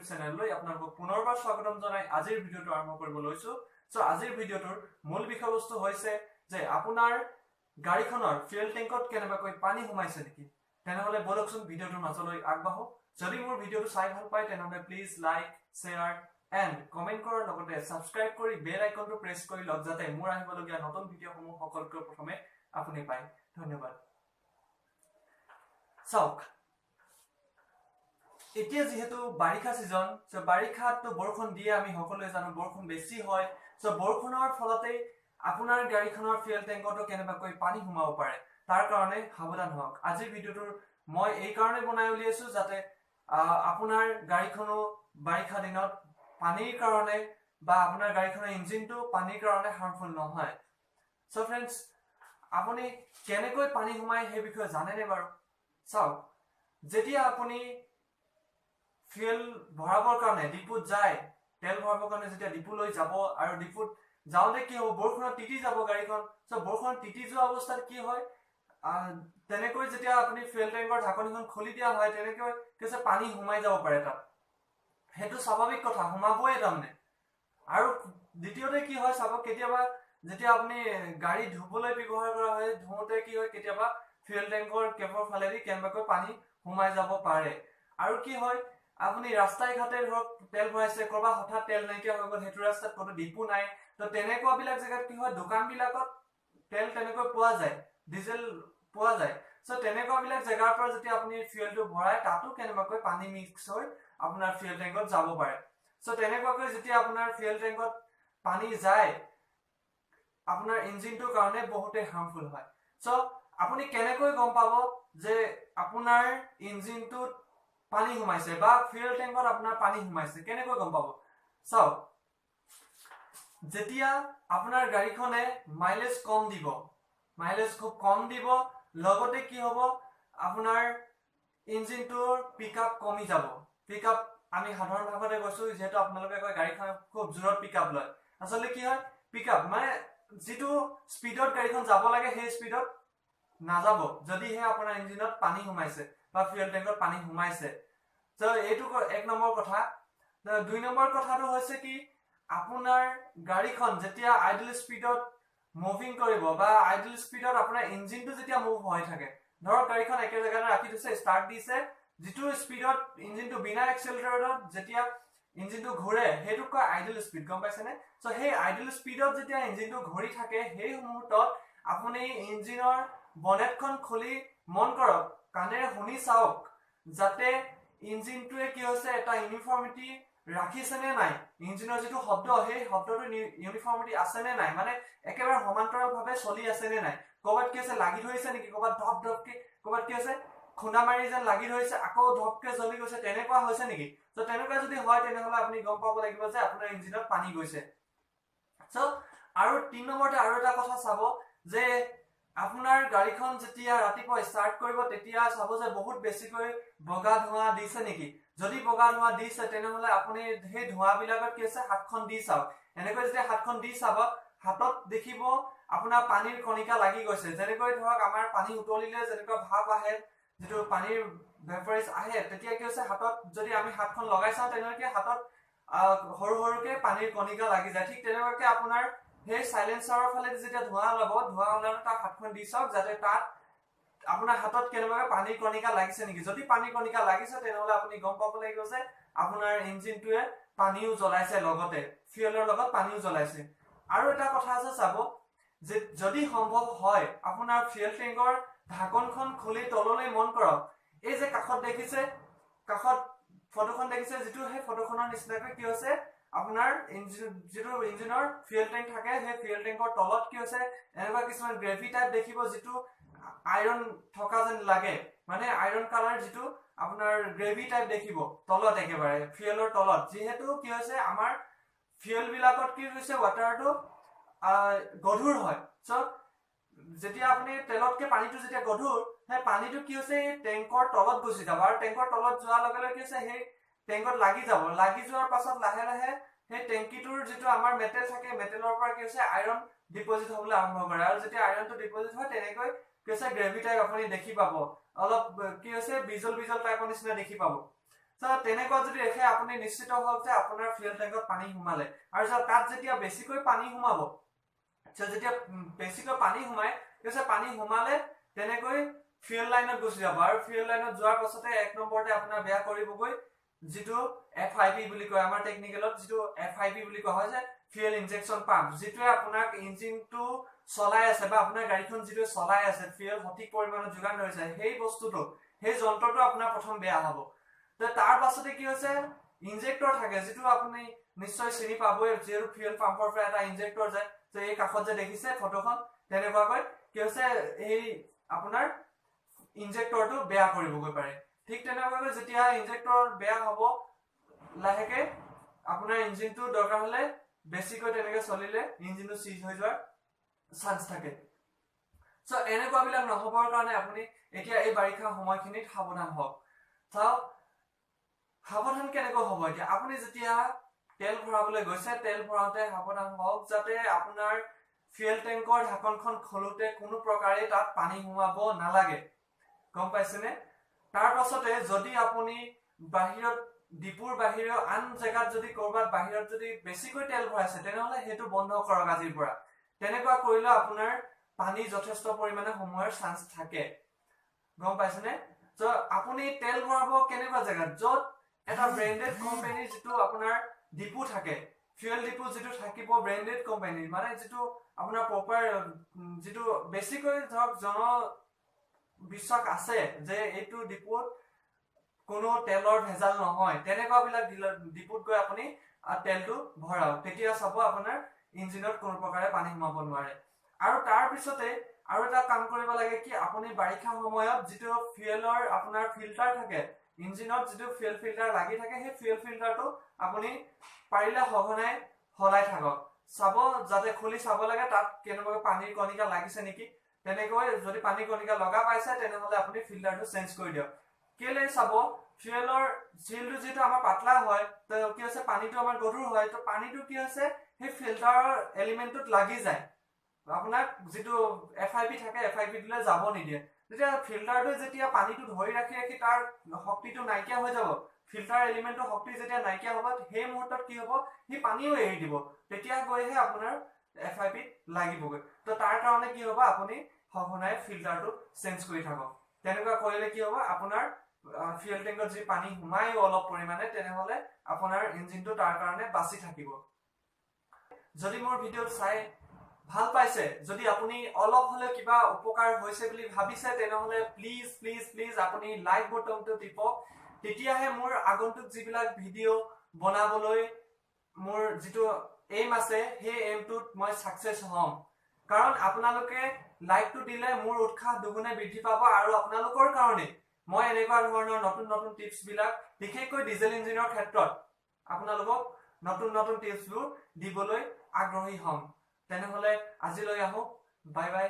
YouTube চেনেললৈ আপোনালোকক পুনৰবাৰ স্বাগতম জনাই আজিৰ ভিডিঅটো আৰম্ভ কৰিব লৈছো। সো আজিৰ ভিডিঅটোৰ মূল বিষয়বস্তু হৈছে যে আপোনাৰ গাড়ীখনৰ ফুয়েল টেংকত কেনেবাকৈ পানী সোমাইছে নেকি। তেনেহলে বলকচোন ভিডিঅটোৰ মাজলৈ আগবাঢ়ো। যদি মোৰ ভিডিঅটো চাই ভাল পায় তেনেহলে please like, share and comment কৰাৰ লগতে সাবস্ক্ৰাইব কৰি বেল আইকনটো প্ৰেছ কৰি লওক যাতে মোৰ আহিবলগীয়া নতুন ভিডিঅ'সমূহ সকলোতকৈ প্ৰথমে আপুনি পায়। ধন্যবাদ। চাওক, এতিয়া যেহেতু বাৰিষা সিজন, সো বাৰিষাতো বৰষুণ দিয়ে, আমি সকলোৱে জানো বৰষুণ বেছি হয়। সো বৰষুণৰ ফলতে আপোনাৰ গাড়ীখনৰ ফুয়েল টেংকতো কেনেবাকৈ পানী সোমাব পাৰে। তাৰ কাৰণে সাৱধান হওক। আজিৰ ভিডিঅ'টোৰ মই এই কাৰণে বনাই উলিয়াইছো যাতে আপোনাৰ গাড়ীখনো বাৰিষা দিনত পানীৰ কাৰণে বা আপোনাৰ গাড়ীখনৰ ইঞ্জিনটো পানীৰ কাৰণে হাৰ্মফুল নহয়। সো ফ্ৰেন্ডছ, আপুনি কেনেকৈ পানী সোমাই সেই বিষয়ে জানেনে বাৰু? চাওক, যেতিয়া আপুনি ফুয়েল ভৰাবৰ কাৰণে ডিপুত যায়, তেল ভৰাবৰ কাৰণে যেতিয়া ডিপুলৈ যাব আৰু ডিপুত যাওঁতে কি হ'ব, বৰষুণত তিতি যাব গাড়ীখন। সো বৰষুণত তিতি যোৱা অৱস্থাত কি হয়, তেনেকৈ যেতিয়া আপুনি ফুয়েল টেংকৰ ঢাকনিখন খুলি দিয়া হয় তেনেকৈ কিছু পানী সোমাই যাব পাৰে তাত। সেইটো স্বাভাৱিক কথা, সোমাবই তাৰমানে। আৰু দ্বিতীয়তে কি হয় চাব, কেতিয়াবা যেতিয়া আপুনি গাড়ী ধুবলৈ ব্যৱহাৰ কৰা হয়, ধুওঁতে কি হয় কেতিয়াবা ফুয়েল টেংকৰ কেপৰ ফালেদি কেনেবাকৈ পানী সোমাই যাব পাৰে। আৰু কি হয়, আপুনি ৰাস্তাই ঘাটে ধৰক তেল ভৰাইছে, কৰবাত হঠাৎ তেল নাইকিয়া হৈ গ'ল, সেইটো ৰাস্তাত কোনো ডিপু নাই, তো তেনেকুৱা বিলাক জেগাত কি হয়, দোকান বিলাকত তেল তেনেকৈ পোৱা যায়, ডিজেল পোৱা যায়। সো তেনেকুৱা বিলাক জেগাৰ পৰা যেতিয়া আপুনি ফুয়েলটো ভৰাই তাতো কেনেবাকৈ পানী মিক্স হৈ আপোনাৰ ফুয়েল টেংকত যাব পাৰে। সো তেনেকুৱাকৈ যেতিয়া আপোনাৰ ফুয়েল টেংকত পানী যায়, আপোনাৰ ইঞ্জিনটোৰ কাৰণে বহুতে হাৰ্মফুল হয়। সো আপুনি কেনেকৈ গম পাব যে আপোনাৰ ইঞ্জিনটোত পানী সোমাইছে বা ফুয়েল টেংকত আপোনাৰ পানী সোমাইছে, কেনেকৈ গম পাব? চাওক, যেতিয়া আপোনাৰ গাড়ীখনে মাইলেজ কম দিব, মাইলেজ খুব কম দিব, লগতে কি হ'ব, আপোনাৰ ইঞ্জিনটোৰ পিকআপ কমি যাব। পিকআপ আমি সাধাৰণ ভাষাতে কৈছো, যেহেতু আপোনালোকে কয় গাড়ীখন খুব জোৰত পিকআপ লয়। আচলতে কি হয়, পিকআপ মানে যিটো স্পীডত গাড়ীখন যাব লাগে সেই স্পীডত নাযাব যদিহে আপোনাৰ ইঞ্জিনত পানী সোমাইছে বা ফুয়েল টেংকত পানী সোমাইছে। তো এইটো এক নম্বৰ কথা। দুই নম্বৰ কথাটো হৈছে কি, আপোনাৰ গাড়ীখন যেতিয়া আইডল স্পীডত মুভিং কৰিব বা আইডল স্পীডত আপোনাৰ ইঞ্জিনটো যেতিয়া মুভ হৈ থাকে, ধৰক গাড়ীখন একে জেগাতে ৰাখি থৈছে, ষ্টাৰ্ট দিছে, যিটো স্পীডত ইঞ্জিনটো বিনা এক্সেলাৰেটৰত যেতিয়া ইঞ্জিনটো ঘূৰে সেইটোক কয় আইডল স্পীড, গম পাইছেনে? সো সেই আইডল স্পীডত যেতিয়া ইঞ্জিনটো ঘূৰি থাকে সেই মুহূৰ্তত আপুনি ইঞ্জিনৰ বনেটখন খুলি মন কৰক, কাণেৰে শুনি চাওক যাতে ইঞ্জিনটোৱে কি হৈছে, এটা ইউনিফৰ্মিটি ৰাখিছে নে নাই, ইঞ্জিনৰ যিটো শব্দ সেই শব্দটো ইউনিফৰ্মিটি আছে নে নাই, মানে একেবাৰে সমান্তৰালভাৱে চলি আছে নে নাই। ক'ৰবাত কি আছে, লাগি ধৰিছে নেকি, ক'ৰবাত ধপ ধপকে, ক'ৰবাত কি আছে খুন্দা মাৰি যেন লাগি ধৰিছে, আকৌ ধপকে জ্বলি গৈছে, তেনেকুৱা হৈছে নেকি? তো তেনেকুৱা যদি হয় তেনেহলে আপুনি গম পাব লাগিব যে আপোনাৰ ইঞ্জিনত পানী গৈছে। সো আৰু 3 নম্বৰতে আৰু এটা কথা চাব যে আপোনাৰ গাড়ীখন যেতিয়া ৰাতিপুৱা ষ্টাৰ্ট কৰিব তেতিয়া চাব যে বহুত বেছিকৈ বগা ধোঁৱা দিছে নেকি। যদি বগা ধোঁৱা দিছে তেনেহলে আপুনি সেই ধোঁৱা বিলাকত কি আছে, হাতখন দি চাওক। এনেকৈ যেতিয়া হাতখন দি চাব, হাতত দেখিব আপোনাৰ পানীৰ কণিকা লাগি গৈছে। যেনেকৈ ধৰক আমাৰ পানী উতলিলে যেনেকৈ ভাপ আহে, যিটো পানীৰ ভেপৰাইজ আহে, তেতিয়া কি হৈছে, হাতত যদি আমি হাতখন লগাই চাওঁ তেনেহলে হাতত সৰু সৰুকে পানীৰ কণিকা লাগি যায়। ঠিক তেনেকুৱাকে আপোনাৰ সেই সাইলেন্সাৰৰ ফালে যেতিয়া ধোঁৱা ওলাব, ধোঁৱা ওলালে তাৰ হাতখন দি চাওক যাতে তাত আপোনাৰ হাতত কেনেবাকৈ পানীৰ কণিকা লাগিছে নেকি। যদি পানীৰ কণিকা লাগিছে তেনেহলে আপুনি গম পাব লাগিব যে আপোনাৰ ইঞ্জিনটোৱে পানীও জ্বলাইছে, লগতে ফুয়েলৰ লগত পানীও জ্বলাইছে। আৰু এটা কথা আছে চাব, যে যদি সম্ভৱ হয় আপোনাৰ ফুয়েল টেংকৰ ঢাকনখন খুলি তললৈ মন কৰক, এই যে কাষত দেখিছে, কাষত ফটোখন দেখিছে, যিটো সেই ফটোখনৰ নিচিনাকৈ কি হৈছে, আপোনাৰ যিটো ইঞ্জিনৰ ফুয়েল টেংক থাকে সেই ফুয়েল টেংকৰ তলত কি হৈছে, এনেকুৱা কিছুমান গ্ৰেভি টাইপ দেখিব, যিটো আইৰন থকা যেন লাগে, মানে আইৰন কালাৰ যিটো আপোনাৰ গ্ৰেভি টাইপ দেখিব তলত, একেবাৰে ফুয়েলৰ তলত। যিহেতু কি হৈছে, আমাৰ ফুয়েল বিলাকত কি হৈছে, ৱাটাৰটো গধুৰ হয়। সো যেতিয়া আপুনি তেলতকে পানীটো যেতিয়া গধুৰ, সেই পানীটো কি হৈছে টেংকৰ তলত গুচি যাব, আৰু টেংকৰ তলত যোৱাৰ লগে লগে কি হৈছে, সেই টেংকত লাগি যাব। লাগি যোৱাৰ পাছত লাহে লাহে সেই টেংকিটোৰ যিটো আমাৰ মেটেল থাকে, মেটেলৰ পৰা কি হৈছে আইৰন ডিপজিট হবলৈ আৰম্ভ কৰে, আৰু যেতিয়া আইৰনটো ডিপজিট হয় তেনেকৈ কি হৈছে গ্ৰেভি টাইপ আপুনি দেখি পাব, অলপ কি হৈছে বিজল বিজল টাইপৰ নিচিনা দেখি পাব। সো তেনেকুৱা যদি দেখে আপুনি নিশ্চিত হওক যে আপোনাৰ ফুয়েল টেংকত পানী সোমালে আৰু তাত যেতিয়া বেছিকৈ পানী সোমাব যেতিয়া বেছিকৈ পানী সোমায় পানী সোমালে তেনেকৈ ফুয়েল লাইনত গুচি যাব আৰু ফুয়েল লাইনত যোৱাৰ পাছতে এক নম্বৰতে আপোনাৰ বেয়া কৰিবগৈ যেটো FIP বুলি কয় আমাৰ টেকনিকেলত যেটো FIP বুলি কোৱা হয় যে ফুয়েল ইনজেকশন পাম্প যেটোৱে আপোনাক ইঞ্জিনটো চলাই আছে বা আপোনাৰ গাড়ীখন যেটো চলাই আছে ফুয়েল সঠিক পৰিমাণত যোগান ধৰিছে সেই বস্তুটো সেই যন্ত্ৰটো আপোনাৰ প্ৰথম বেয়া হ'ব তো তাৰ পাছতে কি হৈছে ইনজেক্টৰ থাকে যেটো আপুনি নিশ্চয় চিনি পাবই যে ফুয়েল পাম্পৰ পৰা এটা ইনজেক্টৰ যায় তো এই কাষত যে দেখিছে ফটোখন তেনেকুৱাকৈ কি হৈছে এই আপোনাৰ ইনজেক্টৰটো বেয়া কৰিবগৈ পাৰে ঠিক তেনেকুৱাকৈ যেতিয়া ইনজেক্টৰ বেয়া হ'ব লাহেকে আপোনাৰ ইঞ্জিনটো দৰকাৰ হলে বেছিকৈ তেনেকৈ চলিলে ইঞ্জিনটো সিজ হৈ যোৱাৰ চান্স থাকে সো এনেকুৱা বিলাক নহবৰ কাৰণে আপুনি এতিয়া এই বাৰিষা সময়খিনিত সাৱধান হওক চাও সাৱধান কেনেকৈ হ'ব এতিয়া আপুনি যেতিয়া তেল ভৰাবলৈ গৈছে তেল ভৰাওঁতে সাৱধান হওক যাতে আপোনাৰ ফুয়েল টেংকৰ ঢাকনখন খোলোতে কোনো প্ৰকাৰে তাত পানী সোমাব নালাগে গম পাইছেনে তাৰ পাছতে যদি আপুনি বাহিৰত ডিপুৰ বাহিৰৰ আন জায়গাত যদি কৰবাত বাহিৰত যদি বেছিকৈ তেল ভৰাইছে তেনেহলে হেতু বন্ধ কৰক আজিৰ পৰা তেনেকুৱা কৰিলে আপোনাৰ পানী যথেষ্ট পৰিমাণে সময়ৰ চান্স থাকে গম পাইছেনে তো আপুনি তেল ভৰাব কেনেকুৱা জায়গাত যত এটা ব্ৰ্যান্ডেড কোম্পানি যেটো আপোনাৰ ডিপু থাকে ফুয়েল ডিপু যেটো থাকিব ব্ৰ্যান্ডেড কোম্পানি মানে যেটো আপোনাৰ প্ৰপাৰ যেটো বেছিকৈ ধৰক জন বিশ্বাস আছে যে এইটো ডিপুত কোনো তেলৰ ভেজাল নহয় তেনেকুৱা বিলাক ডিপুত গৈ আপুনি তেলটো ভৰাও তেতিয়া চাব আপোনাৰ ইঞ্জিনত কোনো প্ৰকাৰে পানী সোমাব নোৱাৰে আৰু তাৰ পিছতে আৰু এটা কাম কৰিব লাগে কি আপুনি বাৰিষা সময়ত যেটো ফুয়েলৰ আপোনাৰ ফিল্টাৰ থাকে ইঞ্জিনত যেটো ফুয়েল ফিল্টাৰ লাগি থাকে সেই ফুয়েল ফিল্টাৰটো আপুনি পাৰিলে সঘনাই হলাই থাকক চাব যাতে খুলি চাব লাগে তাত কেনেকৈ পানীৰ কণিকা লাগিছে নেকি তেনেকৈ যদি পানীৰ কণিকা লগা পাইছে তেনেহলে আপুনি ফিল্টাৰটো চেঞ্জ কৰি দিয়ক কেলে চাব ফুয়েলৰ জিলটো যেটো আমাৰ পাতলা হয় তো কি আছে পানীটো আমাৰ গধুৰ হয় তো পানীটো কি আছে সেই ফিল্টাৰৰ এলিমেন্টত লাগি যায় আপোনাক যেটো FIP থাকে FIP দিলে যাব নিদিয়ে যেতিয়া ফিল্টাৰটো যেতিয়া পানীটো ধৰি ৰাখি তাৰ শক্তিটো নাইকিয়া হৈ যাব ফিল্টাৰ এলিমেন্টৰ শক্তি যেতিয়া নাইকিয়া হ'ব সেই মুহূৰ্তত কি হ'ব হি পানীও এৰি দিব তেতিয়া গৈহে আপোনাৰ FIP লাগিবগৈ তো তাৰ কাৰণে কি হ'ব আপুনি সঘনাই ফিল্টাৰটো চেঞ্জ কৰি থাকক তেনেকুৱা কৰিলে কি হ'ব আপোনাৰ ফুয়েল টেংকত যি পানী সোমায়ও অলপ পৰিমাণে তেনেহলে আপোনাৰ ইঞ্জিনটো তাৰ কাৰণে বাচি থাকিব যদি মোৰ ভিডিঅ চাই ভাল পাইছে যদি আপুনি অলপ হলে কিবা উপকাৰ হৈছে বুলি ভাবিছে তেনেহলে প্লিজ প্লিজ প্লিজ আপুনি লাইক বটনটো টিপক তেতিয়াহে মোৰ আগন্তুক যিবিলাক ভিডিঅ বনাবলৈ মোৰ যেটো এম আছে সেই এমটোত মই সাকসেস হ'ম কাৰণ আপোনালোকে লাইকটো দিলে মোৰ উৎসাহ দুগুণে বৃদ্ধি পাব আৰু আপোনালোকৰ কাৰণে মই এনেকুৱা ধৰণৰ নতুন নতুন টিপছ বিলাক বিশেষকৈ ডিজেল ইঞ্জিনৰ ক্ষেত্ৰত আপোনালোকক নতুন নতুন টিপছবোৰ দিবলৈ আগ্ৰহী হ'ম তেনেহলে আজিলৈ আহো বাই বাই